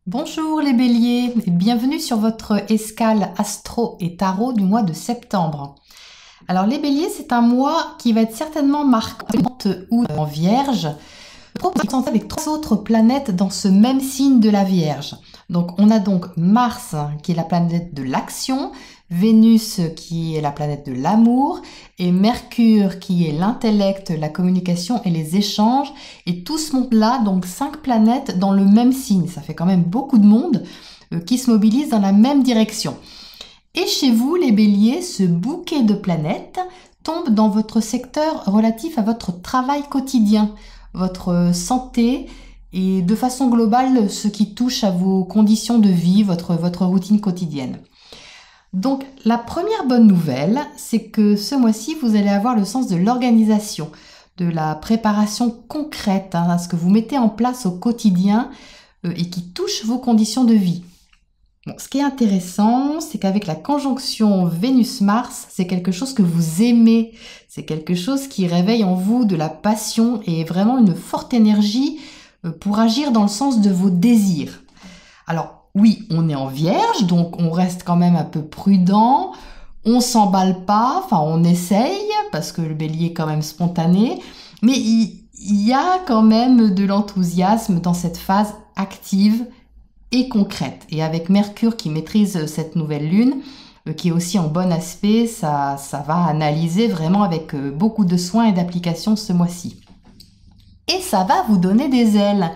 Bonjour les béliers et bienvenue sur votre escale astro et tarot du mois de septembre. Alors les béliers, c'est un mois qui va être certainement marquant ou en vierge, avec trois autres planètes dans ce même signe de la Vierge. Donc on a donc Mars qui est la planète de l'action, Vénus qui est la planète de l'amour et Mercure qui est l'intellect, la communication et les échanges. Et tout ce monde-là, donc 5 planètes dans le même signe. Ça fait quand même beaucoup de monde qui se mobilise dans la même direction. Et chez vous, les béliers, ce bouquet de planètes tombe dans votre secteur relatif à votre travail quotidien, votre santé et de façon globale ce qui touche à vos conditions de vie, votre routine quotidienne. Donc la première bonne nouvelle, c'est que ce mois-ci, vous allez avoir le sens de l'organisation, de la préparation concrète à ce que vous mettez en place au quotidien et qui touche vos conditions de vie. Bon, ce qui est intéressant, c'est qu'avec la conjonction Vénus-Mars, c'est quelque chose que vous aimez, c'est quelque chose qui réveille en vous de la passion et vraiment une forte énergie pour agir dans le sens de vos désirs. Alors, oui, on est en Vierge, donc on reste quand même un peu prudent, on s'emballe pas, enfin on essaye, parce que le bélier est quand même spontané, mais il y a quand même de l'enthousiasme dans cette phase active et concrète. Et avec Mercure qui maîtrise cette nouvelle lune, qui est aussi en bon aspect, ça va analyser vraiment avec beaucoup de soin et d'application ce mois-ci. Et ça va vous donner des ailes.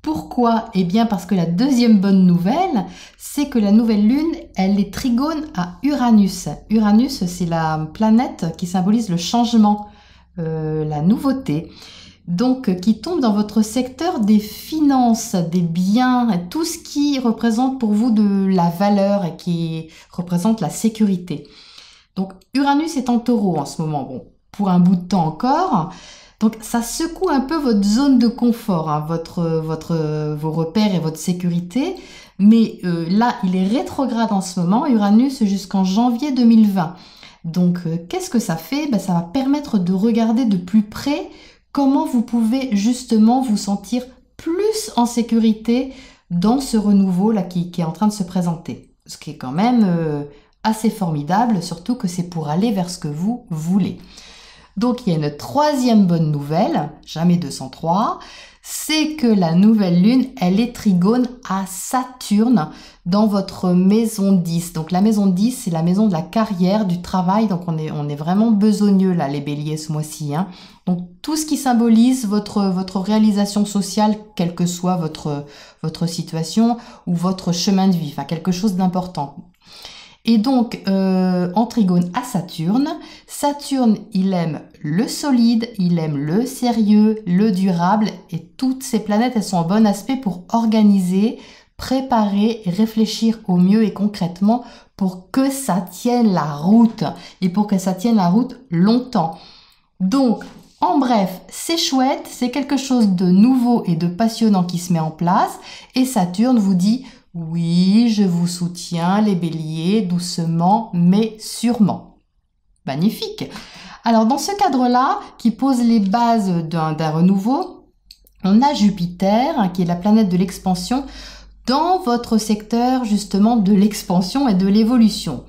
Pourquoi ? Eh bien parce que la deuxième bonne nouvelle, c'est que la nouvelle lune, elle est trigone à Uranus. Uranus, c'est la planète qui symbolise le changement, la nouveauté. Donc, qui tombe dans votre secteur des finances, des biens, tout ce qui représente pour vous de la valeur et qui représente la sécurité. Donc, Uranus est en taureau en ce moment, bon, pour un bout de temps encore. Donc ça secoue un peu votre zone de confort, hein, vos repères et votre sécurité. Mais là, il est rétrograde en ce moment, Uranus, jusqu'en janvier 2020. Donc qu'est-ce que ça fait ? Ça va permettre de regarder de plus près comment vous pouvez justement vous sentir plus en sécurité dans ce renouveau là qui est en train de se présenter. Ce qui est quand même assez formidable, surtout que c'est pour aller vers ce que vous voulez. Donc il y a une troisième bonne nouvelle, jamais 203, c'est que la nouvelle lune, elle est trigone à Saturne dans votre maison 10. Donc la maison 10, c'est la maison de la carrière, du travail, donc on est vraiment besogneux là, les béliers, ce mois-ci. Hein. Donc tout ce qui symbolise votre réalisation sociale, quelle que soit votre situation ou votre chemin de vie, enfin quelque chose d'important. Et donc, en trigone à Saturne, Saturne, il aime le solide, il aime le sérieux, le durable, et toutes ces planètes, elles sont en bon aspect pour organiser, préparer et réfléchir au mieux et concrètement pour que ça tienne la route, et pour que ça tienne la route longtemps. Donc, en bref, c'est chouette, c'est quelque chose de nouveau et de passionnant qui se met en place, et Saturne vous dit... Oui, je vous soutiens, les béliers, doucement, mais sûrement. Magnifique. Alors, dans ce cadre-là, qui pose les bases d'un renouveau, on a Jupiter, qui est la planète de l'expansion, dans votre secteur, justement, de l'expansion et de l'évolution.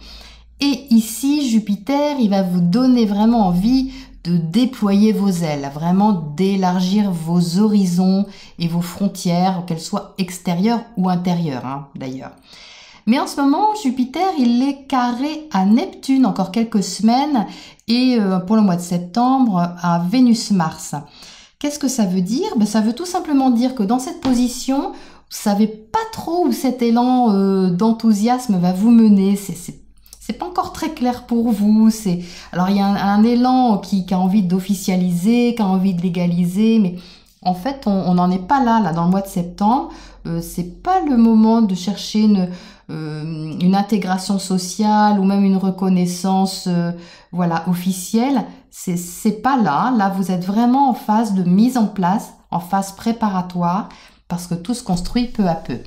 Et ici, Jupiter, il va vous donner vraiment envie de déployer vos ailes, vraiment d'élargir vos horizons et vos frontières, qu'elles soient extérieures ou intérieures, hein, d'ailleurs. Mais en ce moment, Jupiter, il est carré à Neptune encore quelques semaines et pour le mois de septembre à Vénus-Mars. Qu'est-ce que ça veut dire ? Ça veut tout simplement dire que dans cette position, vous savez pas trop où cet élan d'enthousiasme va vous mener. C'est pas encore très clair pour vous. Alors il y a un élan qui a envie d'officialiser, qui a envie de légaliser, mais en fait on n'en est pas là dans le mois de septembre. C'est pas le moment de chercher une intégration sociale ou même une reconnaissance officielle. C'est pas là. Là vous êtes vraiment en phase de mise en place, en phase préparatoire, parce que tout se construit peu à peu.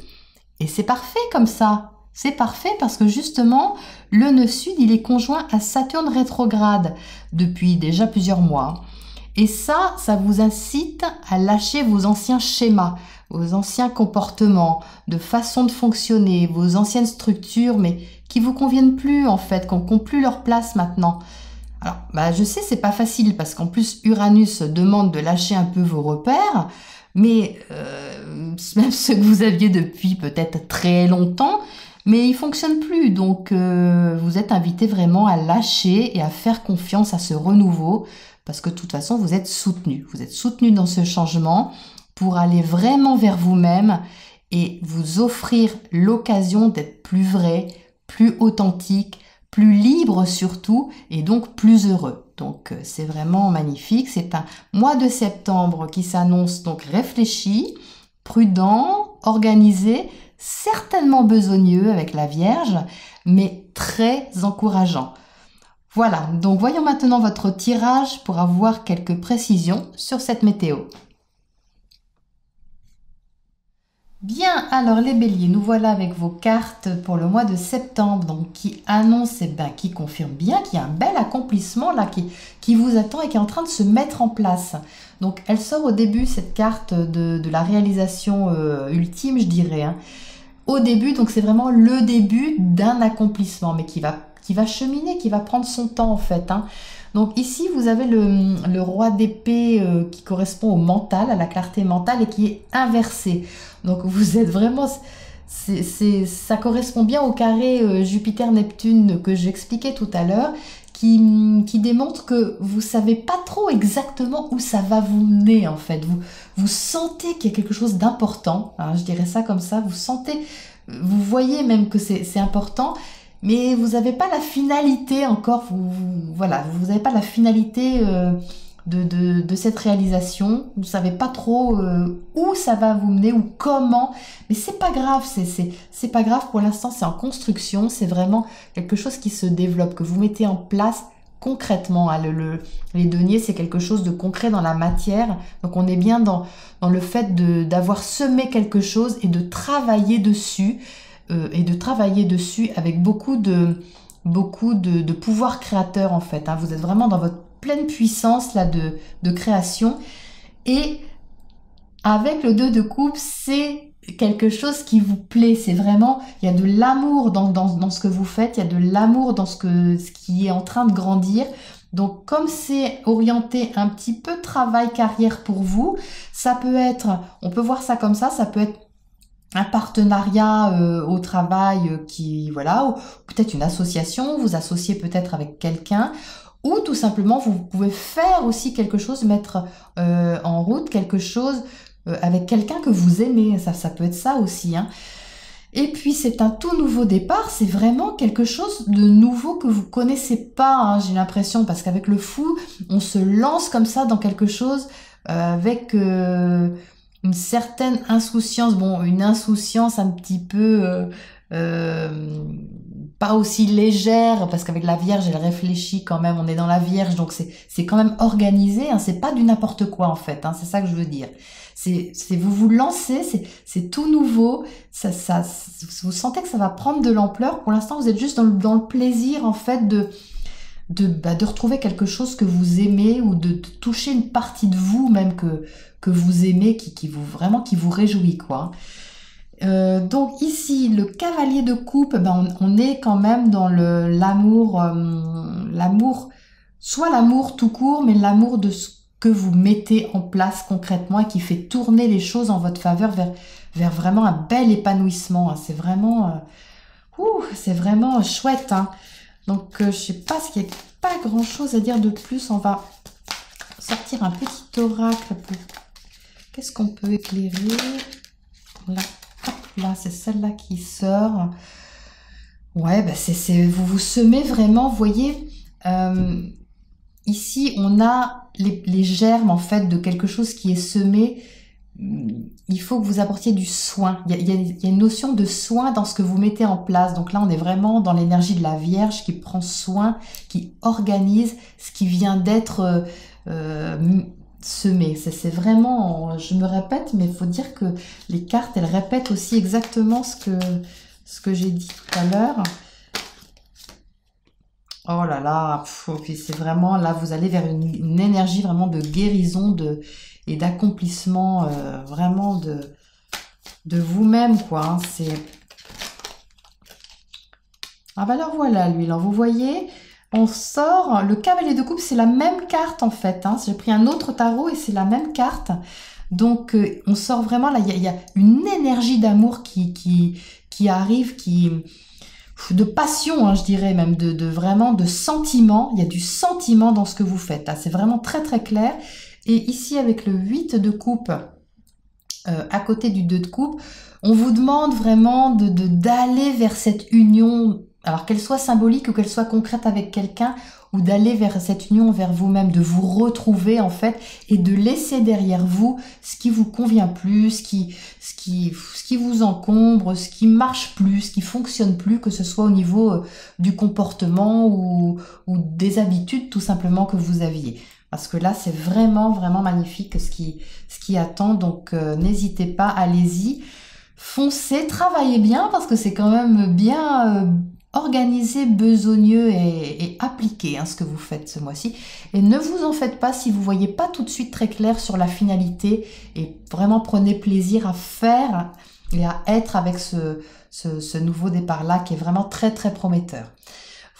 Et c'est parfait comme ça. C'est parfait parce que justement, le nœud sud, il est conjoint à Saturne rétrograde depuis déjà plusieurs mois. Et ça vous incite à lâcher vos anciens schémas, vos anciens comportements, de façon de fonctionner, vos anciennes structures, mais qui vous conviennent plus en fait, qui n'ont plus leur place maintenant. Alors, je sais, c'est pas facile parce qu'en plus Uranus demande de lâcher un peu vos repères, mais même ceux que vous aviez depuis peut-être très longtemps, mais ils fonctionnent plus. Donc, vous êtes invité vraiment à lâcher et à faire confiance à ce renouveau parce que de toute façon, vous êtes soutenu. Vous êtes soutenu dans ce changement pour aller vraiment vers vous-même et vous offrir l'occasion d'être plus vrai, plus authentique, plus libre surtout et donc plus heureux. Donc c'est vraiment magnifique. C'est un mois de septembre qui s'annonce donc réfléchi, prudent, organisé, certainement besogneux avec la Vierge, mais très encourageant. Voilà, donc voyons maintenant votre tirage pour avoir quelques précisions sur cette météo. Bien, alors les béliers, nous voilà avec vos cartes pour le mois de septembre, donc qui annonce, qui confirme bien qu'il y a un bel accomplissement là qui vous attend et qui est en train de se mettre en place. Donc elle sort au début, cette carte de la réalisation ultime, je dirais. Hein. Au début, donc c'est vraiment le début d'un accomplissement, mais qui va cheminer, qui va prendre son temps en fait. Hein. Donc ici, vous avez le roi d'épée qui correspond au mental, à la clarté mentale et qui est inversé. Donc vous êtes vraiment... ça correspond bien au carré Jupiter-Neptune que j'expliquais tout à l'heure, qui démontre que vous savez pas trop exactement où ça va vous mener en fait. Vous sentez qu'il y a quelque chose d'important, hein, je dirais ça comme ça, vous voyez même que c'est important, mais vous n'avez pas la finalité encore, voilà, vous n'avez pas la finalité de cette réalisation, vous ne savez pas trop où ça va vous mener ou comment, mais c'est pas grave, c'est pas grave pour l'instant, c'est en construction, c'est vraiment quelque chose qui se développe, que vous mettez en place concrètement. Hein, les deniers, c'est quelque chose de concret dans la matière, donc on est bien dans le fait d'avoir semé quelque chose et de travailler dessus, avec beaucoup de pouvoir créateur en fait. Hein. Vous êtes vraiment dans votre pleine puissance là de création et avec le 2 de coupe, c'est quelque chose qui vous plaît. C'est vraiment, il y a de l'amour dans ce que vous faites, il y a de l'amour dans ce qui est en train de grandir. Donc comme c'est orienté un petit peu travail carrière pour vous, ça peut être, on peut voir ça comme ça peut être un partenariat au travail ou peut-être une association, vous associez peut-être avec quelqu'un, ou tout simplement vous pouvez faire aussi quelque chose, mettre en route quelque chose avec quelqu'un que vous aimez, ça peut être ça aussi. Hein. Et puis c'est un tout nouveau départ, c'est vraiment quelque chose de nouveau que vous connaissez pas, hein, j'ai l'impression, parce qu'avec le fou, on se lance comme ça dans quelque chose avec... une certaine insouciance, une insouciance un petit peu pas aussi légère, parce qu'avec la Vierge, elle réfléchit quand même, on est dans la Vierge, donc c'est quand même organisé, hein, c'est pas du n'importe quoi en fait, hein, c'est ça que je veux dire. Vous lancez, c'est tout nouveau, vous sentez que ça va prendre de l'ampleur, pour l'instant vous êtes juste dans le plaisir en fait de retrouver quelque chose que vous aimez ou de toucher une partie de vous même que vous aimez, qui vous réjouit quoi. Donc ici le cavalier de coupe, on est quand même dans l'amour, soit l'amour tout court, mais l'amour de ce que vous mettez en place concrètement et qui fait tourner les choses en votre faveur vers vraiment un bel épanouissement. Hein. C'est vraiment chouette. Hein. Donc, je sais pas, qu'il n'y a pas grand-chose à dire de plus. On va sortir un petit oracle. Qu'est-ce qu'on peut éclairer? Là, c'est celle-là qui sort. Ouais, vous vous semez vraiment, vous voyez, ici, on a les germes, en fait, de quelque chose qui est semé. Il faut que vous apportiez du soin. Il y a une notion de soin dans ce que vous mettez en place. Donc là, on est vraiment dans l'énergie de la Vierge qui prend soin, qui organise ce qui vient d'être semé. C'est vraiment, je me répète, mais il faut dire que les cartes, elles répètent aussi exactement ce que j'ai dit tout à l'heure. Oh là là, puis c'est vraiment, là, vous allez vers une énergie vraiment de guérison et d'accomplissement, vraiment de vous-même, quoi. Hein. Ah bah alors voilà, lui, là, vous voyez, on sort, le cavalier de coupe, c'est la même carte, en fait. Hein. J'ai pris un autre tarot et c'est la même carte. Donc, on sort vraiment, là, il y a une énergie d'amour qui arrive, de passion, hein, je dirais même, vraiment de sentiment. Il y a du sentiment dans ce que vous faites. Là, c'est vraiment très très clair. Et ici, avec le 8 de coupe, à côté du 2 de coupe, on vous demande vraiment d'aller vers cette union, alors qu'elle soit symbolique ou qu'elle soit concrète avec quelqu'un, ou d'aller vers cette union vers vous-même, de vous retrouver en fait, et de laisser derrière vous ce qui vous convient plus, ce qui vous encombre, ce qui marche plus, ce qui fonctionne plus, que ce soit au niveau du comportement ou des habitudes tout simplement que vous aviez. Parce que là, c'est vraiment, vraiment magnifique ce qui attend. Donc, n'hésitez pas, allez-y. Foncez, travaillez bien parce que c'est quand même bien organisé, besogneux et appliqué hein, ce que vous faites ce mois-ci. Et ne vous en faites pas si vous voyez pas tout de suite très clair sur la finalité. Et vraiment prenez plaisir à faire et à être avec ce nouveau départ-là qui est vraiment très, très prometteur.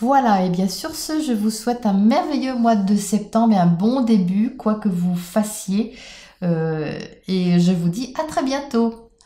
Voilà, et bien sur ce, je vous souhaite un merveilleux mois de septembre et un bon début, quoi que vous fassiez. Et je vous dis à très bientôt.